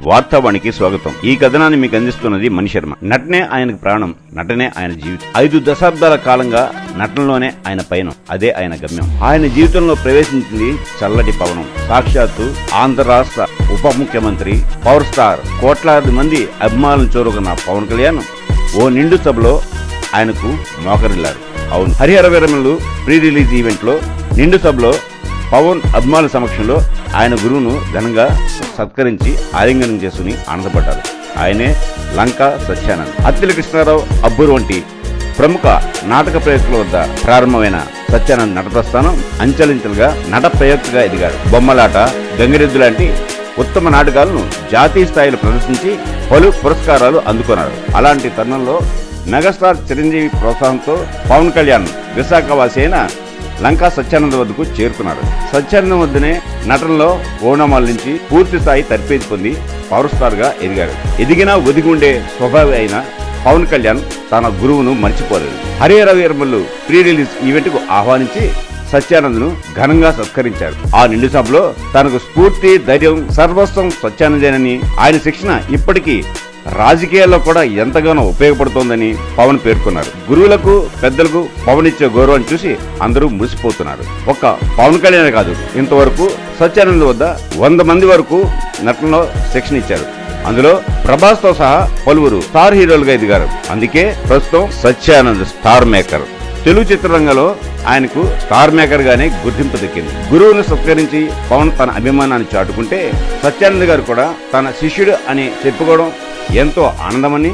వార్తావాణికి స్వాగతం. ఈ కథనాన్ని మీకు అందిస్తున్నది మణిశర్మ. నటనే ఆయనకు ప్రాణం, నటనే ఆయన జీవితం. 5 దశాబ్దాల కాలంగా నటనలోనే ఆయన పయనం, అదే ఆయన గమ్యం. ఆయన జీవితంలో ప్రవేశించింది చల్లటి పవనం. సాక్షాత్తు ఆంధ్ర రాష్ట్ర ఉప ముఖ్యమంత్రి, పవర్ స్టార్, కోట్లాది మంది అభిమానులను చేరుకున్న పవన్ కళ్యాణ్ ఓ నిండు సభలో ఆయనకు మోకరిల్లారు. అవును, Harihara Veeramallu pre release event లో నిండు సభలో పవన్ అభిమానుల సమక్షంలో ఆయన గురువును ఘనంగా సత్కరించి ఆలింగనం చేసుకుని ఆనందపడ్డారు. ఆయనే లంకా సత్యానంద్. అత్తిలి కృష్ణారావు, అబ్బూరు వంటి ప్రముఖ నాటక ప్రయోక్తల వద్ద ప్రారంభమైన సత్యానంద్ నట ప్రస్థానం అంచెలంచెలుగా నట ప్రయోక్తగా ఎదిగారు. బొమ్మలాట, గంగిరెద్దు లాంటి ఉత్తమ నాటకాలను జాతీయ స్థాయిలో ప్రదర్శించి పలు పురస్కారాలు అందుకున్నారు. అలాంటి తరుణంలో మెగాస్టార్ చిరంజీవి ప్రోత్సాహంతో పవన్ కళ్యాణ్ విశాఖవాసి అయిన లంకా సత్యానంద్ వద్దకు చేరుకున్నాడు. సత్యానంద్ వద్దనే నటనలో ఓనమాల నుంచి పూర్తి స్థాయి తర్ఫీదు పొంది పవర్ స్టార్ గా ఎదిగాడు. ఎదిగినా ఒదిగుండే స్వభావి అయిన పవన్ కళ్యాణ్ తన గురువును మర్చిపోలేదు. Harihara Veeramallu pre release event కు ఆహ్వానించి సత్యానంద్ను ఘనంగా సత్కరించారు. ఆ నిండు సభలో తనకు స్ఫూర్తి, ధైర్యం, సర్వస్వం సత్యానందేనని, ఆయన శిక్షణ ఇప్పటికీ రాజకీయాల్లో కూడా ఎంతగానో ఉపయోగపడుతోందని పవన్ పేర్కొన్నారు. గురువులకు, పెద్దలకు పవన్ ఇచ్చే గౌరవాన్ని చూసి అందరూ మురిసిపోతున్నారు. ఒక్క పవన్ కళ్యాణ్ కాదు, ఇంతవరకు సత్యానంద్ వద్ద 100 మంది వరకు నటనలో శిక్షణ ఇచ్చారు. అందులో ప్రభాస్ తో సహా పలువురు స్టార్ హీరోలుగా ఎదిగారు. అందుకే ప్రస్తుతం సత్యానంద్ స్టార్ మేకర్. తెలుగు చిత్రరంగంలో ఆయనకు స్టార్ మేకర్ గానే గుర్తింపు దక్కింది. గురువును సత్కరించి పవన్ తన అభిమానాన్ని చాటుకుంటే సత్యానంద్ గారు కూడా తన శిష్యుడు అని చెప్పుకోవడం ఎంతో ఆనందమని,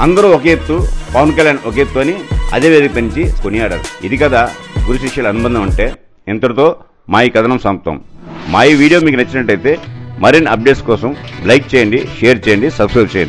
అందరూ ఒక ఎత్తు, పవన్ కళ్యాణ్ ఒక ఎత్తు అని అదే వేదిక పెంచి కొనియాడారు. ఇది కదా గురు శిష్యుల అనుబంధం అంటే. ఇంతటితో మా ఈ కథనం సమాప్తం. మా ఈ వీడియో మీకు నచ్చినట్టయితే మరిన్ని అప్డేట్స్ కోసం లైక్ చేయండి, షేర్ చేయండి, సబ్స్క్రైబ్ చేయండి.